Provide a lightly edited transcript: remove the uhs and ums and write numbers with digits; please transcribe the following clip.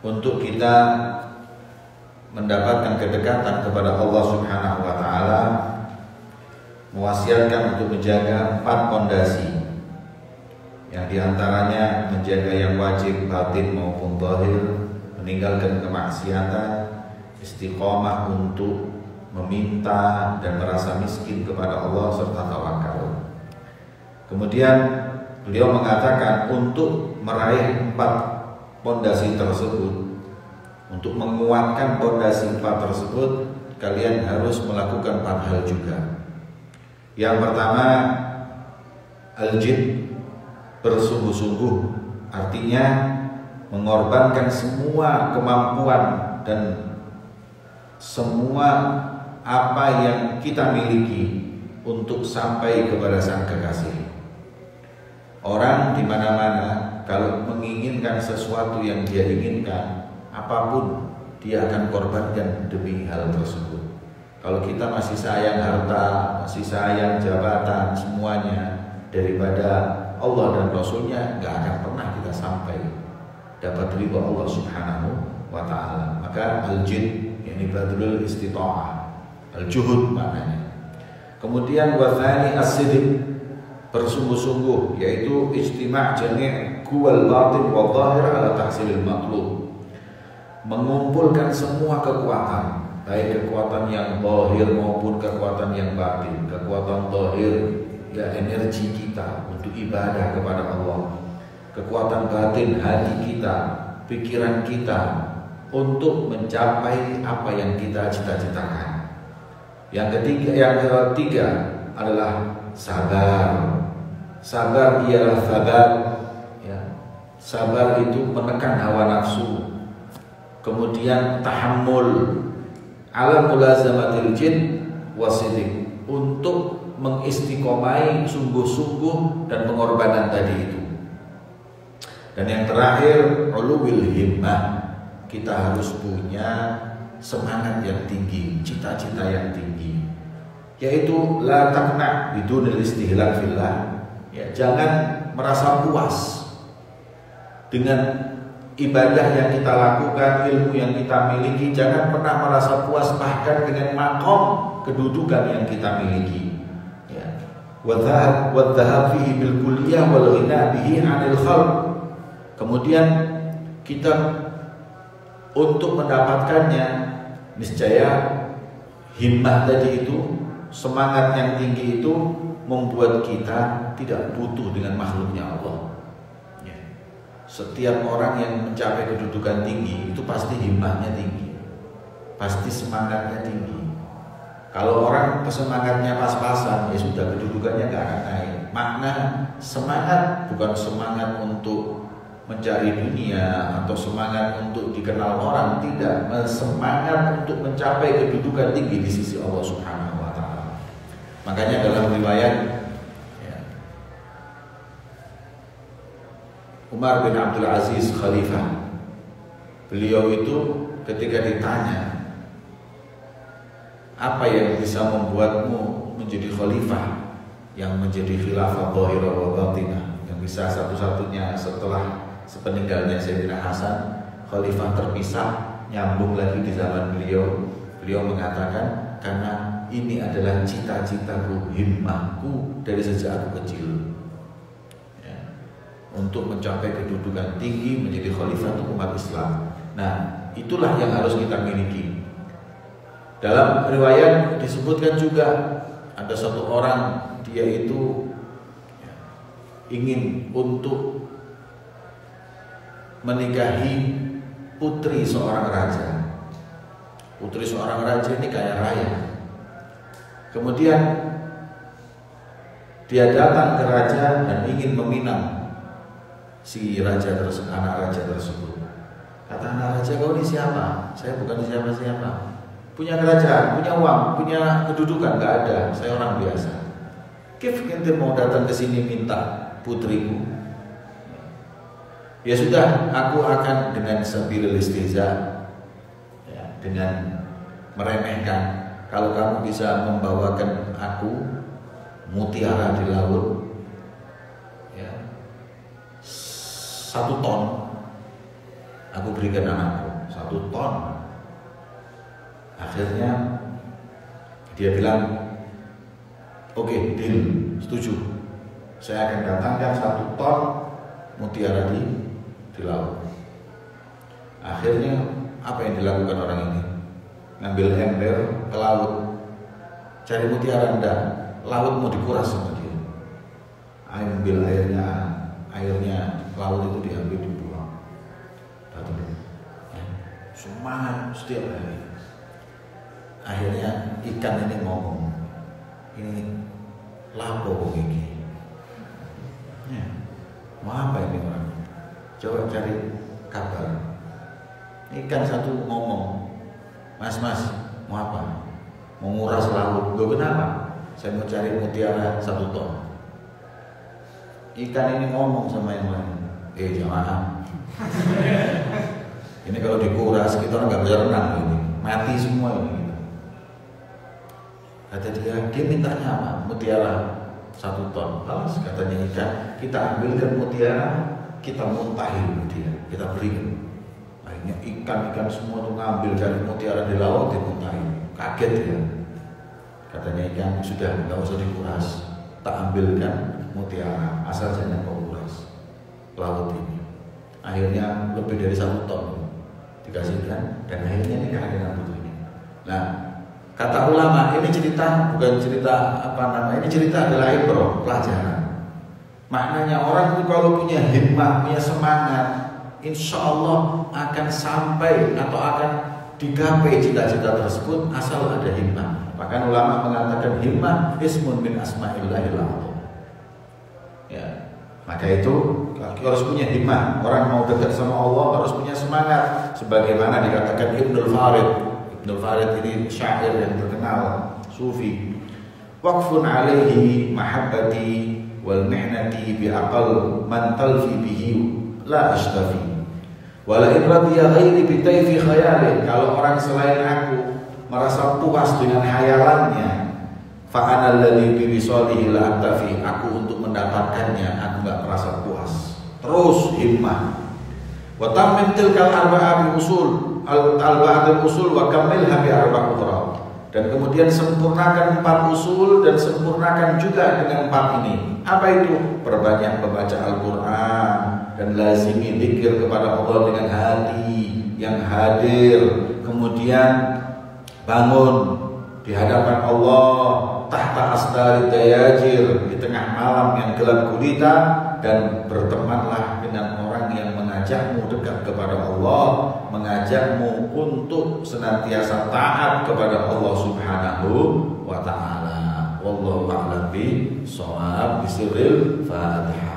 untuk kita mendapatkan kedekatan kepada Allah Subhanahu wa taala, mewasiatkan untuk menjaga 4 pondasi. Yang diantaranya menjaga yang wajib batin maupun zahir, meninggalkan kemaksiatan, istiqomah untuk meminta dan merasa miskin kepada Allah serta tawakal. Kemudian beliau mengatakan untuk meraih 4 pondasi tersebut, untuk menguatkan pondasi 4 tersebut, kalian harus melakukan 4 hal juga. Yang pertama, al-jid, bersungguh-sungguh, artinya mengorbankan semua kemampuan dan semua apa yang kita miliki untuk sampai kepada sang kekasih. Orang di mana-mana kalau menginginkan sesuatu yang dia inginkan, apapun dia akan korbankan demi hal tersebut. Kalau kita masih sayang harta, masih sayang jabatan, semuanya daripada Allah dan Rasulnya, nggak akan pernah kita sampai dapat ridha Allah Subhanahu wa ta'ala. Maka al-jid, yakni badrul istita'ah, al-juhud maknanya. Kemudian wathani as-sidq, bersungguh-sungguh, yaitu ijtima' jami' kuwal batin wa zahir ala tahsilil matlub, mengumpulkan semua kekuatan, baik kekuatan yang zahir maupun kekuatan yang batin. Kekuatan zahir ya energi kita untuk ibadah kepada Allah, kekuatan batin hati kita, pikiran kita untuk mencapai apa yang kita cita-citakan. Yang ketiga adalah sabar. Sabar ialah sabar, ya. Sabar itu menekan hawa nafsu. Kemudian tahammul ala mulazamatil jid wasidik, untuk mengistiqomai sungguh-sungguh dan pengorbanan tadi itu. Dan yang terakhir, uluwil himmah, kita harus punya semangat yang tinggi, cita-cita yang tinggi, yaitu la taqna bidunil istihlal fillah, ya, jangan merasa puas dengan ibadah yang kita lakukan, ilmu yang kita miliki. Jangan pernah merasa puas bahkan dengan makom kedudukan yang kita miliki. Wadhahab fihi bil kulliyah wal ghina bihi 'anil khalq. Kemudian kita untuk mendapatkannya, niscaya himmah tadi itu, semangat yang tinggi itu membuat kita tidak butuh dengan makhluknya Allah. Setiap orang yang mencapai kedudukan tinggi itu pasti himmahnya tinggi, pasti semangatnya tinggi. Kalau orang semangatnya pas-pasan, ya sudah, kedudukannya gak akan naik. Makna semangat bukan semangat untuk mencari dunia atau semangat untuk dikenal orang, tidak. Semangat untuk mencapai kedudukan tinggi di sisi Allah Subhanahu wa ta'ala. Makanya dalam riwayat, ya, Umar bin Abdul Aziz Khalifah, beliau itu ketika ditanya, apa yang bisa membuatmu menjadi khalifah, yang menjadi khilafah zahirah wa batinah, yang bisa satu-satunya setelah sepeninggalnya Sayyidina Hasan, khalifah terpisah, nyambung lagi di zaman beliau. Beliau mengatakan, karena ini adalah cita-citaku, himmahku dari sejak aku kecil, ya, untuk mencapai kedudukan tinggi, menjadi khalifah untuk umat Islam. Nah, itulah yang harus kita miliki. Dalam riwayat disebutkan juga ada satu orang, dia itu ingin untuk menikahi putri seorang raja. Putri seorang raja ini kaya raya. Kemudian dia datang ke raja dan ingin meminang si raja tersebut, anak raja tersebut. Kata anak raja, kau ini siapa? Saya bukan siapa-siapa. Punya kerajaan, punya uang, punya kedudukan, gak ada. Saya orang biasa. Kif ente mau datang ke sini minta putriku? Ya sudah, aku akan dengan sabilil istihza, ya, dengan meremehkan. Kalau kamu bisa membawakan aku mutiara di laut, ya, 1 ton, aku berikan anakku 1 ton. Akhirnya dia bilang, oke, deal, setuju. Saya akan datangkan 1 ton mutiara di laut. Akhirnya apa yang dilakukan orang ini? Ngambil ember ke laut, cari mutiara, enggak. Laut mau dikuras sama dia. Ambil airnya laut itu diambil, dibuang. Datang, semangat setiap hari. Akhirnya ikan ini ngomong, ini lapo begini. Ya, mau apa ini orang? Coba cari kabar. Ikan satu ngomong, mas mau apa? Mau nguras laut. Gue kenapa? Saya mau cari mutiara 1 ton. Ikan ini ngomong sama yang lain, jamaah. Ini kalau dikuras kita orang nggak bisa renang ini, mati semua ini. Kata dia mintanya apa? Mutiara 1 ton. Lalu katanya ikan, kita ambilkan mutiara, kita muntahin dia, kita berikan. Akhirnya ikan semua tuh ngambil dari mutiara di laut, dimuntahin. Kaget dia. Katanya ikan, sudah nggak usah dikuras, tak ambilkan mutiara, asal saja kau kuras laut ini. Akhirnya lebih dari 1 ton dikasihkan, dan akhirnya ini kehadiran putri ini. Nah, kata ulama, ini cerita bukan cerita ini cerita adalah ibrah, pelajaran. Maknanya orang itu kalau punya himmah, punya semangat, insya Allah akan sampai atau akan digapai cita-cita tersebut asal ada himmah. Bahkan ulama mengatakan himmah ismun min asma'illahil a'zam. Ya, maka itu harus punya himmah. Orang mau dekat sama Allah harus punya semangat. Sebagaimana dikatakan Ibnul Farid. Ibnul Farid ini syair yang terkenal, sufi. Waqfun alaihi mahabbati wal mihnati bi aqal man talfi bihi la ashtafi. Wala in radiya ghairi bi tayfi khayali. Kalau orang selain aku merasa puas dengan khayalannya, fa ana alladhi bi wisalihi la aktafi. Aku untuk mendapatkannya aku enggak merasa puas. Terus himmah. Wa tammim tilkal arba'a bi usul al-ba'd usul wa kammilha bi arba' ukhra. Dan kemudian sempurnakan 4 usul dan sempurnakan juga dengan 4 ini. Apa itu? Perbanyak membaca Al-Quran dan lazimi zikir kepada Allah dengan hati yang hadir. Kemudian bangun di hadapan Allah tahta astari dayajir, di tengah malam yang gelap gulita, dan bertemanlah dengan orang yang mengajakmu dekat kepada Allah, mengajakmu untuk senantiasa taat kepada Allah Subhanahu wa ta'ala. Wallahu a'lam bishawab. Bisirril Fatihah.